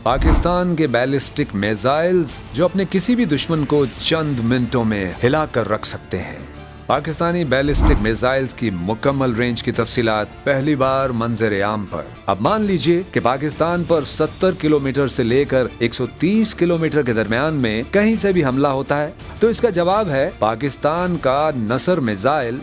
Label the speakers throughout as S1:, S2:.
S1: पाकिस्तान के ballistic missiles जो अपने किसी भी दुश्मन को चंद मिनटों में हिला कर रख सकते हैं। पाकिस्तानी बैलिस्टिक मिसाइल्स की मुकम्मल रेंज की तफसीलात पहली बार मंजर आम पर। अब मान लीजिए कि पाकिस्तान पर 70 किलोमीटर से लेकर 130 किलोमीटर के दरमियान में कहीं से भी हमला होता है, तो इसका जवाब है पाकिस्तान का नसर मिसाइल।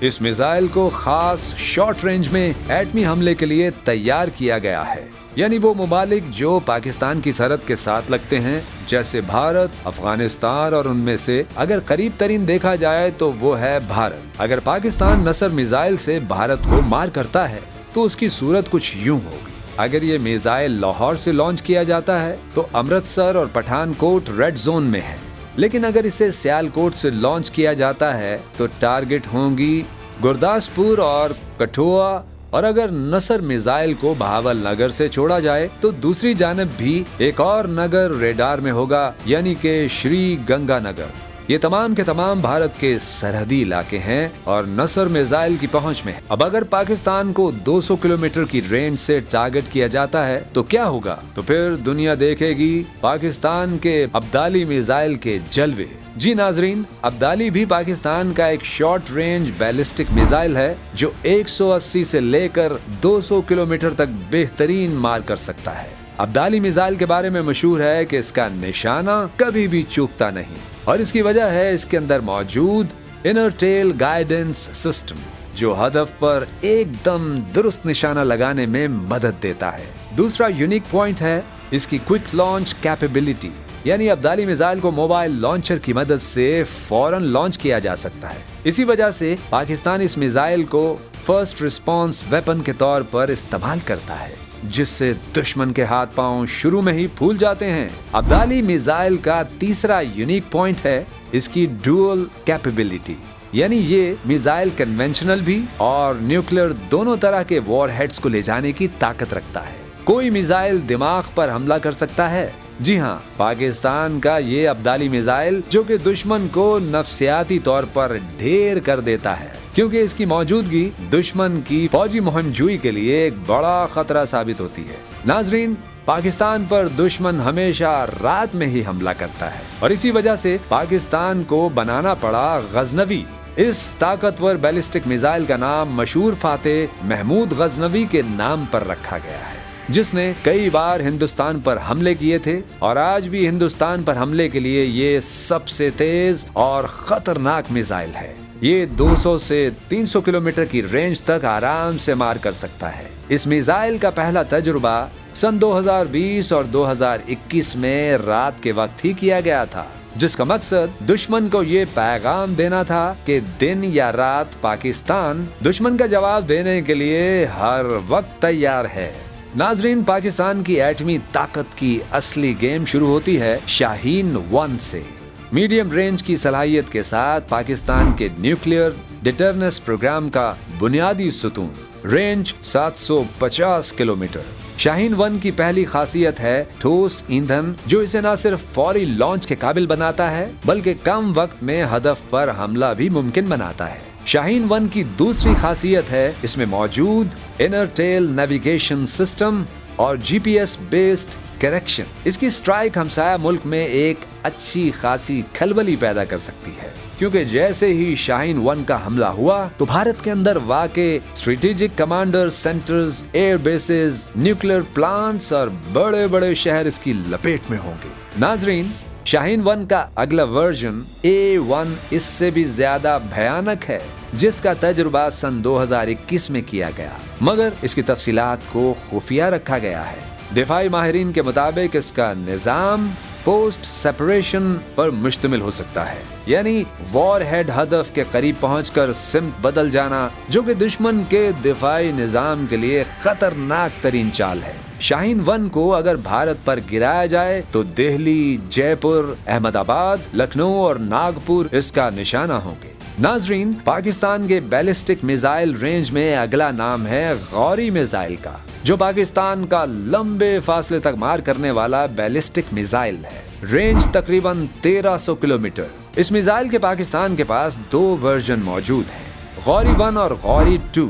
S1: इस मिसाइल को खास शॉर्ट रेंज में एटमी हमले के लिए तैयार किया गया है, यानी वो मुमालिक जो पाकिस्तान की सरहद के साथ लगते हैं, जैसे भारत, अफगानिस्तान, और उनमें से अगर करीब तरीन देखा जाए तो वो है भारत। अगर पाकिस्तान नसर मिसाइल से भारत को मार करता है तो उसकी सूरत कुछ यूं होगी। अगर ये मिसाइल लाहौर से लॉन्च किया जाता है तो अमृतसर और पठानकोट रेड जोन में है, लेकिन अगर इसे सियालकोट से लॉन्च किया जाता है तो टारगेट होंगी गुरदासपुर और कठुआ, और अगर नसर मिसाइल को बहावलनगर से छोड़ा जाए तो दूसरी जानब भी एक और नगर रेडार में होगा, यानी कि श्री गंगानगर। ये तमाम के तमाम भारत के सरहदी इलाके हैं और नसर मिसाइल की पहुंच में है। अब अगर पाकिस्तान को 200 किलोमीटर की रेंज से टारगेट किया जाता है तो क्या होगा? तो फिर दुनिया देखेगी पाकिस्तान के अब्दाली मिसाइल के जलवे। जी नाजरीन, अब्दाली भी पाकिस्तान का एक शॉर्ट रेंज बैलिस्टिक मिसाइल है जो 180 से लेकर 200 किलोमीटर तक बेहतरीन मार कर सकता है। अब्दाली मिसाइल के बारे में मशहूर है कि इसका निशाना कभी भी चूकता नहीं, और इसकी वजह है इसके अंदर मौजूद इनर टेल गाइडेंस सिस्टम, जो हदफ पर एकदम दुरुस्त निशाना लगाने में मदद देता है। दूसरा यूनिक पॉइंट है इसकी क्विक लॉन्च कैपेबिलिटी, यानी अब्दाली मिसाइल को मोबाइल लॉन्चर की मदद से फौरन लॉन्च किया जा सकता है। इसी वजह से पाकिस्तान इस मिसाइल को फर्स्ट रिस्पॉन्स वेपन के तौर पर इस्तेमाल करता है, जिससे दुश्मन के हाथ पांव शुरू में ही फूल जाते हैं। अब्दाली मिसाइल का तीसरा यूनिक पॉइंट है इसकी डुअल कैपेबिलिटी, यानी ये मिसाइल कन्वेंशनल भी और न्यूक्लियर दोनों तरह के वॉरहेड्स को ले जाने की ताकत रखता है। कोई मिसाइल दिमाग पर हमला कर सकता है। जी हाँ, पाकिस्तान का ये अब्दाली मिसाइल जो कि दुश्मन को नफसियाती तौर पर ढेर कर देता है, क्योंकि इसकी मौजूदगी दुश्मन की फौजी मुहिमजोई के लिए एक बड़ा खतरा साबित होती है। नाजरीन, पाकिस्तान पर दुश्मन हमेशा रात में ही हमला करता है और इसी वजह से पाकिस्तान को बनाना पड़ा गजनवी। इस ताकतवर बैलिस्टिक मिसाइल का नाम मशहूर फातेह महमूद गजनवी के नाम पर रखा गया है, जिसने कई बार हिंदुस्तान पर हमले किए थे और आज भी हिंदुस्तान पर हमले के लिए ये सबसे तेज और खतरनाक मिसाइल है। ये 200 से 300 किलोमीटर की रेंज तक आराम से मार कर सकता है। इस मिसाइल का पहला तजुर्बा सन 2020 और 2021 में रात के वक्त ही किया गया था, जिसका मकसद दुश्मन को ये पैगाम देना था कि दिन या रात पाकिस्तान दुश्मन का जवाब देने के लिए हर वक्त तैयार है। नाजरीन, पाकिस्तान की एटमी ताकत की असली गेम शुरू होती है शाहीन 1 से। मीडियम रेंज की सलाहियत के साथ पाकिस्तान के न्यूक्लियर डिटरनेंस प्रोग्राम का बुनियादी सुतून, रेंज 750 किलोमीटर। शाहीन 1 की पहली खासियत है ठोस ईंधन, जो इसे न सिर्फ फौरी लॉन्च के काबिल बनाता है बल्कि कम वक्त में हदफ पर हमला भी मुमकिन बनाता है। शाहीन 1 की दूसरी खासियत है इसमें मौजूद इनर टेल नेविगेशन सिस्टम और जीपीएस बेस्ड करेक्शन। इसकी स्ट्राइक हमसाया मुल्क में एक अच्छी खासी खलबली पैदा कर सकती है, क्योंकि जैसे ही शाहीन 1 का हमला हुआ तो भारत के अंदर वाक़े strategic commander centres, air bases, nuclear plants और बड़े बड़े शहर इसकी लपेट में होंगे। नाजरीन, शाहीन 1 का अगला वर्जन A1 इससे भी ज्यादा भयानक है, जिसका तजुर्बा सन 2021 में किया गया, मगर इसकी तफसीलात को खुफिया रखा गया है। दिफाई माहिरीन के मुताबिक इसका निजाम पोस्ट सेपरेशन पर मुश्तमिल हो सकता है, यानी वॉर हेड हदफ के करीब पहुंचकर सिमत बदल जाना, जो कि दुश्मन के दिफाई निजाम के लिए खतरनाक तरीन चाल है। शाहीन 1 को अगर भारत पर गिराया जाए तो दिल्ली, जयपुर, अहमदाबाद, लखनऊ और नागपुर इसका निशाना होंगे। नाजरीन, पाकिस्तान के बैलिस्टिक मिसाइल रेंज में अगला नाम है गौरी मिसाइल का, जो पाकिस्तान का लंबे फासले तक मार करने वाला बैलिस्टिक मिसाइल है। रेंज तकरीबन 1300 किलोमीटर। इस मिसाइल के पाकिस्तान के पास 2 वर्जन मौजूद हैं। गौरी 1 और गौरी 2।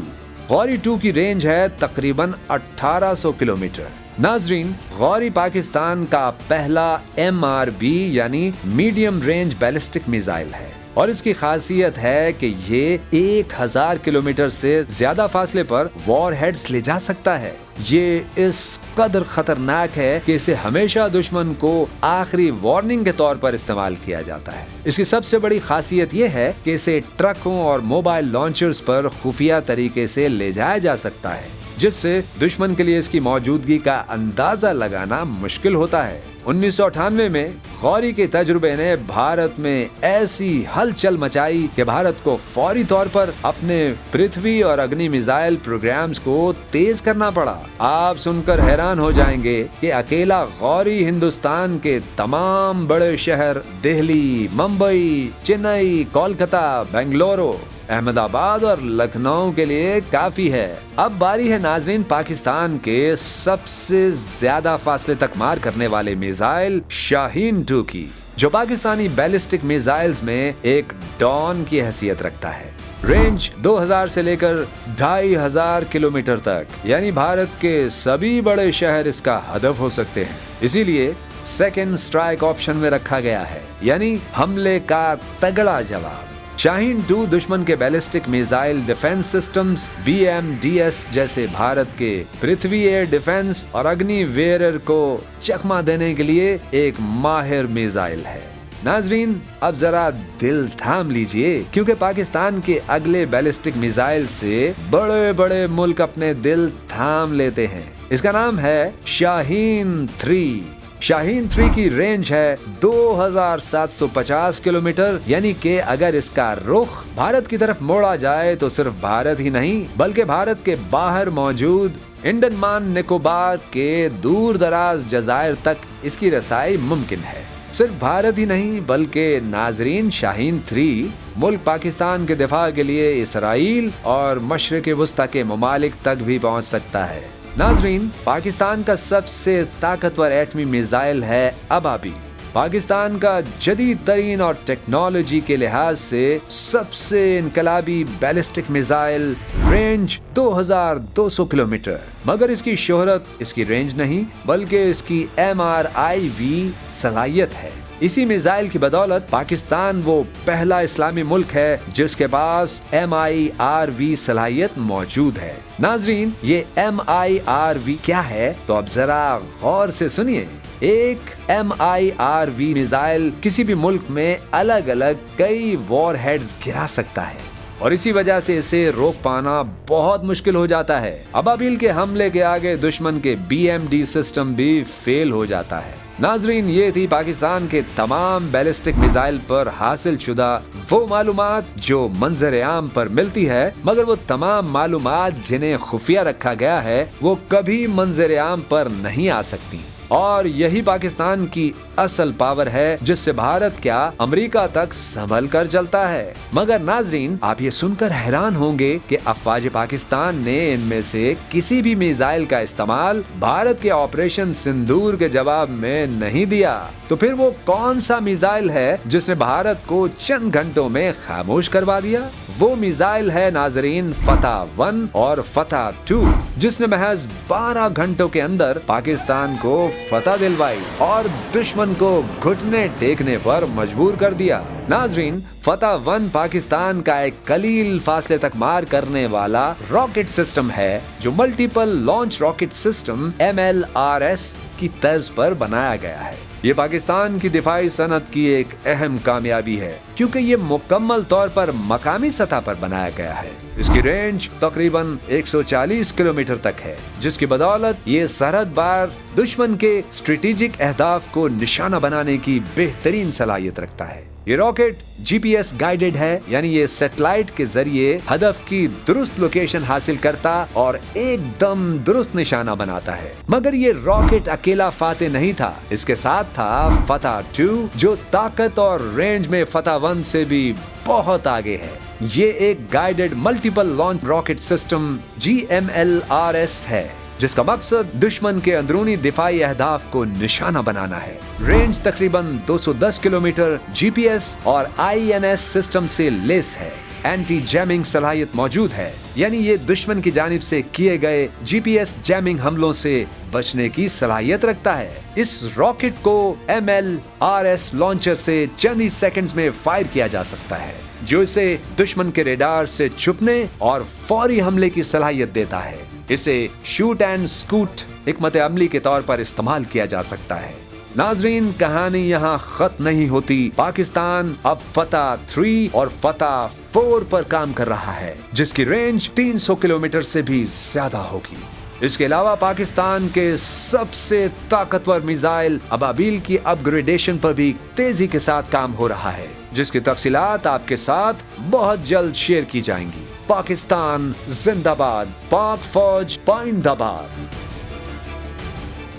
S1: गौरी 2 की रेंज है तकरीबन 1800 किलोमीटर। नाजरीन, गौरी पाकिस्तान का पहला MRB यानी मीडियम रेंज बैलिस्टिक मिसाइल है और इसकी खासियत है कि ये 1000 किलोमीटर से ज्यादा फासले पर वॉर हेड्स ले जा सकता है। ये इस कदर खतरनाक है कि इसे हमेशा दुश्मन को आखिरी वार्निंग के तौर पर इस्तेमाल किया जाता है। इसकी सबसे बड़ी खासियत ये है कि इसे ट्रकों और मोबाइल लॉन्चर्स पर खुफिया तरीके से ले जाया जा सकता है, जिससे दुश्मन के लिए इसकी मौजूदगी का अंदाजा लगाना मुश्किल होता है। 1998 में गौरी के तजुर्बे ने भारत में ऐसी हलचल मचाई कि भारत को फौरी तौर पर अपने पृथ्वी और अग्नि मिसाइल प्रोग्राम्स को तेज करना पड़ा। आप सुनकर हैरान हो जाएंगे कि अकेला गौरी हिंदुस्तान के तमाम बड़े शहर दिल्ली, मुंबई, चेन्नई, कोलकाता, बेंगलुरु, अहमदाबाद और लखनऊ के लिए काफी है। अब बारी है नाजरीन पाकिस्तान के सबसे ज्यादा फासले तक मार करने वाले मिसाइल शाहीन 2 की, जो पाकिस्तानी बैलिस्टिक मिसाइल्स में एक डॉन की हैसियत रखता है। रेंज 2000 से लेकर 2500 किलोमीटर तक, यानी भारत के सभी बड़े शहर इसका हदफ हो सकते हैं। इसीलिए सेकेंड स्ट्राइक ऑप्शन में रखा गया है, यानी हमले का तगड़ा जवाब। शाहीन 2 दुश्मन के ballistic missile defence systems BMDS जैसे भारत के पृथ्वी एयर डिफेंस और अग्नि वेयर को चकमा देने के लिए एक माहिर मिसाइल है। नाजरीन, अब जरा दिल थाम लीजिए, क्योंकि पाकिस्तान के अगले बैलिस्टिक मिसाइल से बड़े बड़े मुल्क अपने दिल थाम लेते हैं। इसका नाम है शाहीन 3। शाहीन 3 की रेंज है 2750 किलोमीटर, यानी कि अगर इसका रुख भारत की तरफ मोड़ा जाए तो सिर्फ भारत ही नहीं बल्कि भारत के बाहर मौजूद अंडमान निकोबार के दूर दराज जजायर तक इसकी रसाई मुमकिन है। सिर्फ भारत ही नहीं बल्कि नाजरीन शाहीन 3 मुल्क पाकिस्तान के दिफा के लिए इसराइल और मशरिक वस्ता के ममालिक तक भी पहुंच सकता है। नाजरीन, पाकिस्तान का सबसे ताकतवर एटमी मिसाइल है अबाबी। पाकिस्तान का जदीद तरीन और टेक्नोलॉजी के लिहाज से सबसे इनकलाबी बैलिस्टिक मिसाइल, रेंज 2200 किलोमीटर। मगर इसकी शोहरत इसकी रेंज नहीं बल्कि इसकी MRIV सलाहियत है। इसी मिसाइल की बदौलत पाकिस्तान वो पहला इस्लामी मुल्क है जिसके पास MIRV सलाहियत मौजूद है। नाजरीन, ये MIRV क्या है तो अब जरा गौर से सुनिए। एक MIRV मिसाइल किसी भी मुल्क में अलग अलग कई वॉर हेड्स गिरा सकता है और इसी वजह से इसे रोक पाना बहुत मुश्किल हो जाता है। अबाबील के हमले के आगे दुश्मन के BMD सिस्टम भी फेल हो जाता है। नाजरीन, ये थी पाकिस्तान के तमाम बैलिस्टिक मिसाइल पर हासिल शुदा वो मालूमात जो मंजर आम पर मिलती है, मगर वो तमाम मालूमात जिन्हें खुफिया रखा गया है वो कभी मंजर आम पर नहीं आ सकती। और यही पाकिस्तान की असल पावर है जिससे भारत क्या अमेरिका तक संभल कर चलता है। मगर नाजरीन, आप ये सुनकर हैरान होंगे कि अफवाज पाकिस्तान ने इनमें से किसी भी मिसाइल का इस्तेमाल भारत के ऑपरेशन सिंदूर के जवाब में नहीं दिया। तो फिर वो कौन सा मिसाइल है जिसने भारत को चंद घंटों में खामोश करवा दिया? वो मिसाइल है नाजरीन फतह 1 और फतह 2, जिसने महज 12 घंटों के अंदर पाकिस्तान को फतह दिलवाई और दुश्मन को घुटने टेकने पर मजबूर कर दिया। नाजरीन, फतह 1 पाकिस्तान का एक कलील फासले तक मार करने वाला रॉकेट सिस्टम है जो multiple launch rocket system MLRS की तर्ज पर बनाया गया है। ये पाकिस्तान की दिफाई सनत की एक अहम कामयाबी है क्योंकि ये मुकम्मल तौर पर मकामी सतह पर बनाया गया है। इसकी रेंज तकरीबन 140 किलोमीटर तक है, जिसकी बदौलत ये सरहद पार दुश्मन के स्ट्रेटेजिक अहदाफ को निशाना बनाने की बेहतरीन सलाहियत रखता है। ये रॉकेट GPS गाइडेड है, यानी ये सैटेलाइट के जरिए हदफ की दुरुस्त लोकेशन हासिल करता और एकदम दुरुस्त निशाना बनाता है। मगर ये रॉकेट अकेला फाते नहीं था, इसके साथ था फतह 2 जो ताकत और रेंज में फतह 1 से भी बहुत आगे है। ये एक guided multiple launch rocket system GMLRS है जिसका मकसद दुश्मन के अंदरूनी दिफाई अहदाफ को निशाना बनाना है। रेंज तकरीबन 210 किलोमीटर, GPS और INS सिस्टम से लेस है। एंटी जैमिंग सलाहियत मौजूद है, यानी ये दुश्मन की जानिब से किए गए GPS जैमिंग हमलों से बचने की सलाहियत रखता है। इस रॉकेट को MLRS लॉन्चर से चंद ही सेकंड्स में फायर किया जा सकता है, जो इसे दुश्मन के रेडार से छुपने और फौरी हमले की सलाहियत देता है। इसे शूट एंड स्कूट हिकमत अमली के तौर पर इस्तेमाल किया जा सकता है। नाजरीन, कहानी यहाँ खत्म नहीं होती। पाकिस्तान अब फतह 3 और फतह 4 पर काम कर रहा है, जिसकी रेंज 300 किलोमीटर से भी ज्यादा होगी। इसके अलावा पाकिस्तान के सबसे ताकतवर मिसाइल अबाबील की अपग्रेडेशन पर भी तेजी के साथ काम हो रहा है, जिसकी तफसीलात आपके साथ बहुत जल्द शेयर की जाएंगी। पाकिस्तान जिंदाबाद, पाक फौज पाइंदाबाद।